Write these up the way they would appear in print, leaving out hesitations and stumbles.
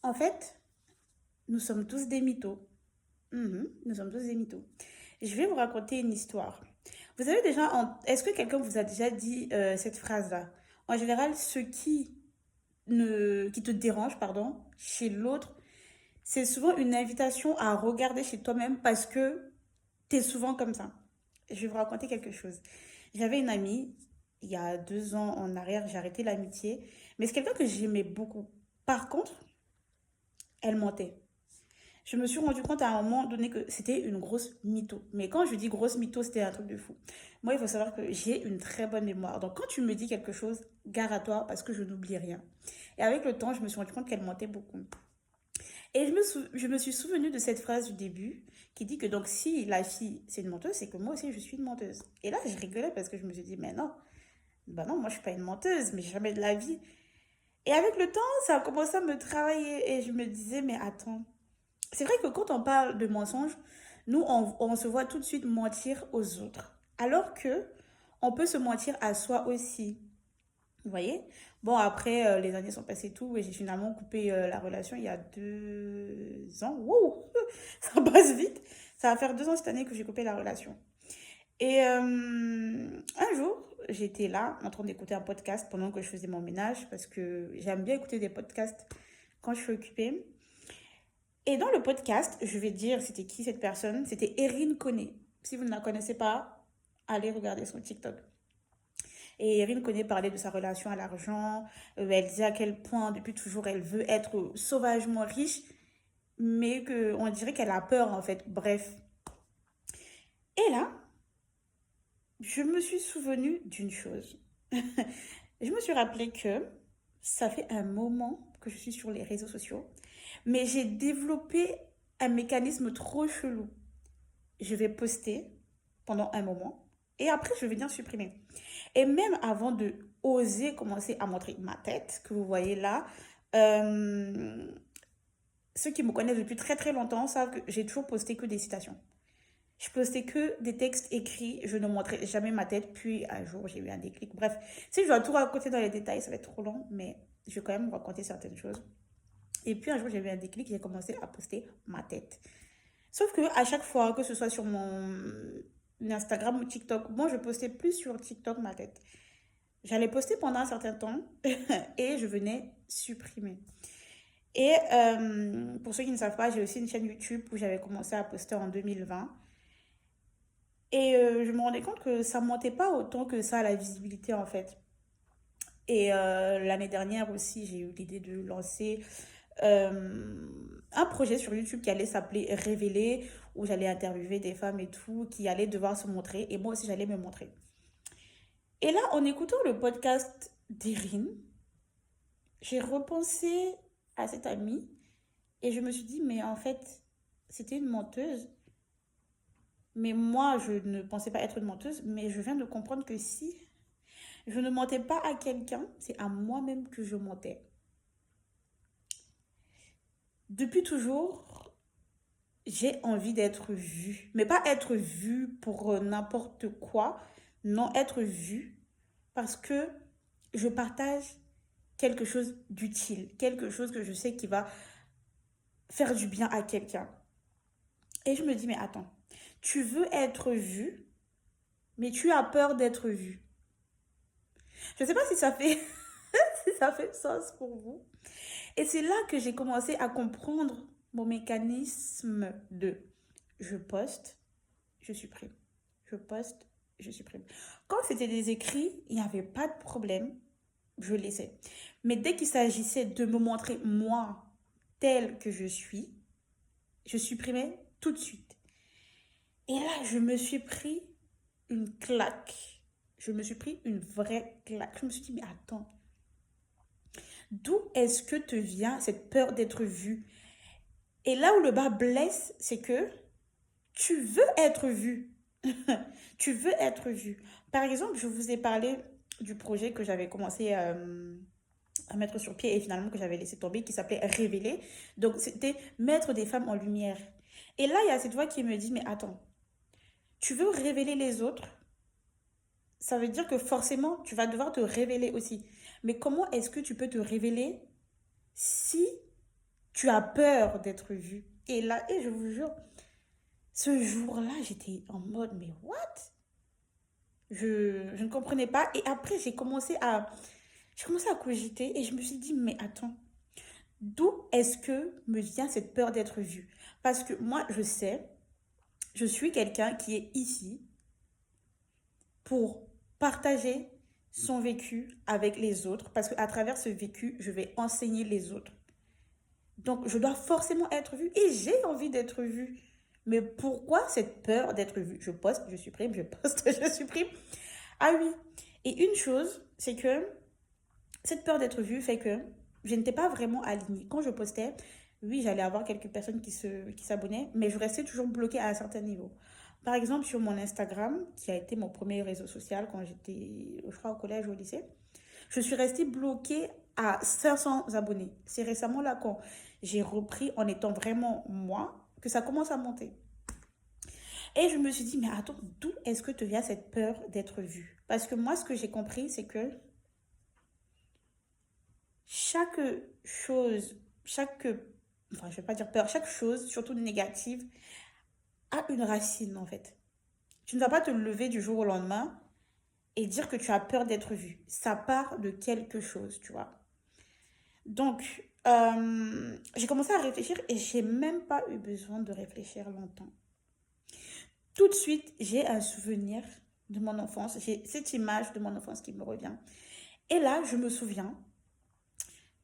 En fait, nous sommes tous des mythos. Nous sommes tous des mythos. Je vais vous raconter une histoire. Vous avez déjà... Est-ce que quelqu'un vous a déjà dit cette phrase-là? En général, qui te dérange, pardon, chez l'autre, c'est souvent une invitation à regarder chez toi-même parce que tu es souvent comme ça. Je vais vous raconter quelque chose. J'avais une amie, il y a 2 ans en arrière, j'ai arrêté l'amitié, mais c'est quelqu'un que j'aimais beaucoup. Par contre, elle mentait. Je me suis rendu compte à un moment donné que c'était une grosse mytho. Mais quand je dis grosse mytho, c'était un truc de fou. Moi, il faut savoir que j'ai une très bonne mémoire. Donc, quand tu me dis quelque chose, gare à toi parce que je n'oublie rien. Et avec le temps, je me suis rendu compte qu'elle mentait beaucoup. Et je me suis souvenue de cette phrase du début qui dit que donc si la fille c'est une menteuse, c'est que moi aussi je suis une menteuse. Et là, je rigolais parce que je me suis dit, mais non, bah non, moi je suis pas une menteuse, mais jamais de la vie. Et avec le temps, ça a commencé à me travailler et je me disais, mais attends, c'est vrai que quand on parle de mensonges, nous, on se voit tout de suite mentir aux autres. Alors que on peut se mentir à soi aussi. Vous voyez? Bon, après, les années sont passées tout et j'ai finalement coupé la relation il y a 2 ans. Wouh! Ça passe vite. Ça va faire 2 ans cette année que j'ai coupé la relation. Et un jour, j'étais là en train d'écouter un podcast pendant que je faisais mon ménage parce que j'aime bien écouter des podcasts quand je suis occupée. Et dans le podcast, je vais dire c'était qui cette personne. C'était Erin Coney. Si vous ne la connaissez pas, allez regarder son TikTok. Et Erin Coney parlait de sa relation à l'argent. Elle disait à quel point, depuis toujours, elle veut être sauvagement riche, mais qu'on dirait qu'elle a peur, en fait. Bref. Et là, je me suis souvenue d'une chose. Je me suis rappelé que ça fait un moment que je suis sur les réseaux sociaux, mais j'ai développé un mécanisme trop chelou. Je vais poster pendant un moment et après je vais venir supprimer. Et même avant de oser commencer à montrer ma tête, que vous voyez là, euh, ceux qui me connaissent depuis très très longtemps savent que j'ai toujours posté que des citations. Je postais que des textes écrits, je ne montrais jamais ma tête. Puis un jour, j'ai eu un déclic. Bref, si je dois tout raconter dans les détails, ça va être trop long, mais je vais quand même raconter certaines choses. Et puis un jour, j'ai eu un déclic, j'ai commencé à poster ma tête. Sauf que à chaque fois, que ce soit sur mon Instagram ou TikTok, moi, je postais plus sur TikTok ma tête. J'allais poster pendant un certain temps et je venais supprimer. Et pour ceux qui ne savent pas, j'ai aussi une chaîne YouTube où j'avais commencé à poster en 2020. Et je me rendais compte que ça ne montait pas autant que ça la visibilité en fait. Et l'année dernière aussi, j'ai eu l'idée de lancer euh, un projet sur YouTube qui allait s'appeler Révéler, où j'allais interviewer des femmes et tout, qui allaient devoir se montrer, et moi aussi j'allais me montrer. Et là, en écoutant le podcast d'Erin, j'ai repensé à cette amie, et je me suis dit, mais en fait, c'était une menteuse. Mais moi, je ne pensais pas être une menteuse, mais je viens de comprendre que si je ne mentais pas à quelqu'un, c'est à moi-même que je mentais. Depuis toujours, j'ai envie d'être vue. Mais pas être vue pour n'importe quoi. Non, être vue parce que je partage quelque chose d'utile. Quelque chose que je sais qui va faire du bien à quelqu'un. Et je me dis, mais attends, tu veux être vue, mais tu as peur d'être vue. Je ne sais pas si ça fait, si ça fait sens pour vous. Et c'est là que j'ai commencé à comprendre mon mécanisme de je poste, je supprime. Je poste, je supprime. Quand c'était des écrits, il n'y avait pas de problème, je laissais. Mais dès qu'il s'agissait de me montrer moi telle que je supprimais tout de suite. Et là, je me suis pris une claque. Je me suis pris une vraie claque. Je me suis dit, mais attends, d'où est-ce que te vient cette peur d'être vue? Et là où le bas blesse, c'est que tu veux être vu. Tu veux être vu. Par exemple, je vous ai parlé du projet que j'avais commencé à mettre sur pied et finalement que j'avais laissé tomber, qui s'appelait Révéler. Donc, c'était mettre des femmes en lumière. Et là, il y a cette voix qui me dit, mais attends, tu veux révéler les autres, ça veut dire que forcément, tu vas devoir te révéler aussi. Mais comment est-ce que tu peux te révéler si Tu as peur d'être vu. Et là, et je vous jure, ce jour-là, j'étais en mode, mais what? Je ne comprenais pas. Et après, j'ai commencé à cogiter et je me suis dit, mais attends, d'où est-ce que me vient cette peur d'être vue? Parce que moi, je sais, je suis quelqu'un qui est ici pour partager son vécu avec les autres, parce qu'à travers ce vécu, je vais enseigner les autres. Donc, je dois forcément être vue et j'ai envie d'être vue. Mais pourquoi cette peur d'être vue? Je poste, je supprime, je poste, je supprime. Ah oui. Et une chose, c'est que cette peur d'être vue fait que je n'étais pas vraiment alignée. Quand je postais, oui, j'allais avoir quelques personnes qui s'abonnaient, mais je restais toujours bloquée à un certain niveau. Par exemple, sur mon Instagram, qui a été mon premier réseau social quand j'étais, je crois, au collège ou au lycée, je suis restée bloquée à 500 abonnés. C'est récemment là quand j'ai repris en étant vraiment moi que ça commence à monter. Et je me suis dit, mais attends, d'où est-ce que te vient cette peur d'être vue? Parce que moi, ce que j'ai compris, c'est que chaque chose, enfin, je vais pas dire peur, chaque chose, surtout négative, a une racine en fait. Tu ne vas pas te lever du jour au lendemain et dire que tu as peur d'être vu. Ça part de quelque chose, tu vois. Donc, j'ai commencé à réfléchir et j'ai même pas eu besoin de réfléchir longtemps. Tout de suite, j'ai un souvenir de mon enfance. J'ai cette image de mon enfance qui me revient. Et là, je me souviens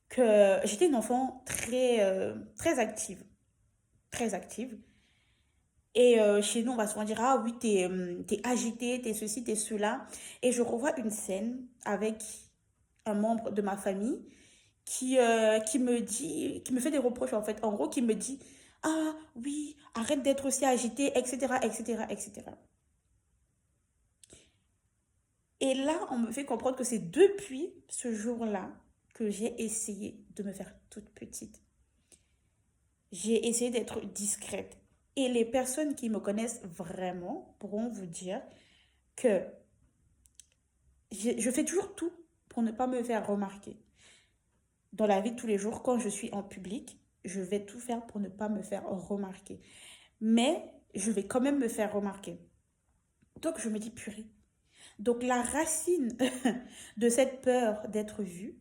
que j'étais une enfant très active. Très active. Et chez nous, on va souvent dire, ah oui, t'es agité, t'es ceci, t'es cela. Et je revois une scène avec un membre de ma famille qui me fait des reproches en fait. En gros, qui me dit, ah oui, arrête d'être aussi agité, etc., etc., etc. Et là, on me fait comprendre que c'est depuis ce jour-là que j'ai essayé de me faire toute petite. J'ai essayé d'être discrète. Et les personnes qui me connaissent vraiment pourront vous dire que je fais toujours tout pour ne pas me faire remarquer. Dans la vie de tous les jours, quand je suis en public, je vais tout faire pour ne pas me faire remarquer. Mais je vais quand même me faire remarquer. Donc je me dis purée. Donc la racine de cette peur d'être vue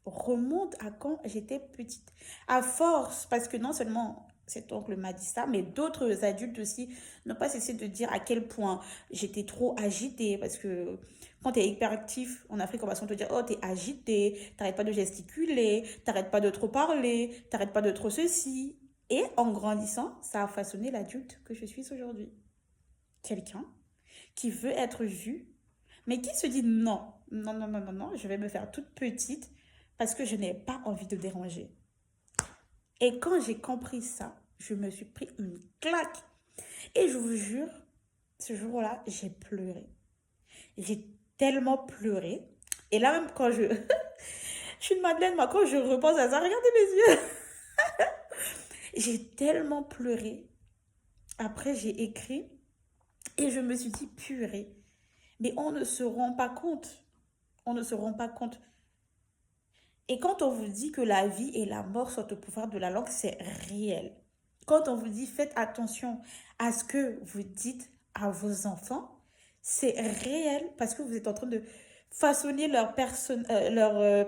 remonte à quand j'étais petite. À force, parce que non seulement cet oncle m'a dit ça, mais d'autres adultes aussi n'ont pas cessé de dire à quel point j'étais trop agitée. Parce que quand tu es hyperactif, en Afrique, on va souvent te dire, oh, t'es agité, t'arrêtes pas de gesticuler, t'arrêtes pas de trop parler, t'arrêtes pas de trop ceci. Et en grandissant, ça a façonné l'adulte que je suis aujourd'hui. Quelqu'un qui veut être vu, mais qui se dit non, non, non, non, non, non, je vais me faire toute petite parce que je n'ai pas envie de déranger. Et quand j'ai compris ça, je me suis pris une claque. Et je vous jure, ce jour-là, j'ai pleuré. J'ai tellement pleuré. Et là, même quand je... je suis une madeleine, moi, quand je repense à ça, regardez mes yeux. J'ai tellement pleuré. Après, j'ai écrit et je me suis dit, purée. Mais on ne se rend pas compte. On ne se rend pas compte. Et quand on vous dit que la vie et la mort sont au pouvoir de la langue, c'est réel. Quand on vous dit faites attention à ce que vous dites à vos enfants, c'est réel parce que vous êtes en train de façonner leur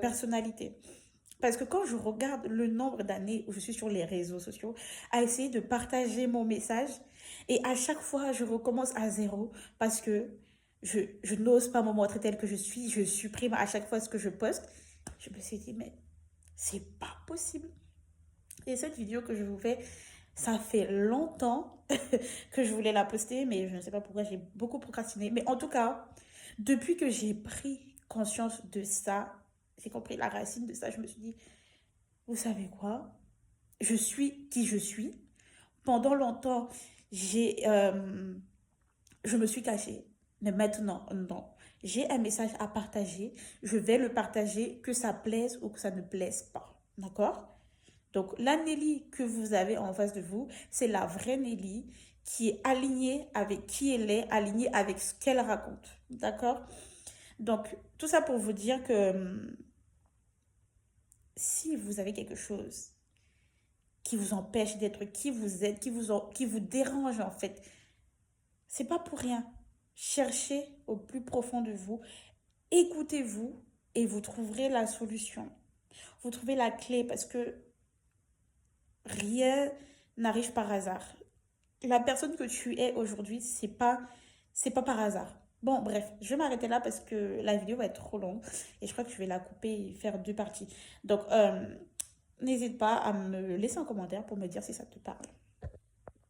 personnalité. Parce que quand je regarde le nombre d'années où je suis sur les réseaux sociaux, à essayer de partager mon message, et à chaque fois, je recommence à zéro parce que je n'ose pas me montrer telle que je suis, je supprime à chaque fois ce que je poste. Je me suis dit, mais c'est pas possible. Et cette vidéo que je vous fais, ça fait longtemps que je voulais la poster, mais je ne sais pas pourquoi j'ai beaucoup procrastiné. Mais en tout cas, depuis que j'ai pris conscience de ça, j'ai compris la racine de ça, je me suis dit, vous savez quoi? Je suis qui je suis. Pendant longtemps, je me suis cachée. Mais maintenant, non. J'ai un message à partager. Je vais le partager, que ça plaise ou que ça ne plaise pas. D'accord? Donc, la Nelly que vous avez en face de vous, c'est la vraie Nelly qui est alignée avec qui elle est, alignée avec ce qu'elle raconte. D'accord? Donc, tout ça pour vous dire que si vous avez quelque chose qui vous empêche d'être qui vous êtes, qui vous dérange en fait. C'est pas pour rien. Cherchez au plus profond de vous, écoutez-vous et vous trouverez la solution. Vous trouvez la clé parce que rien n'arrive par hasard. La personne que tu es aujourd'hui, c'est pas par hasard. Bon, bref, je vais m'arrêter là parce que la vidéo va être trop longue et je crois que je vais la couper et faire deux parties. Donc, n'hésite pas à me laisser un commentaire pour me dire si ça te parle.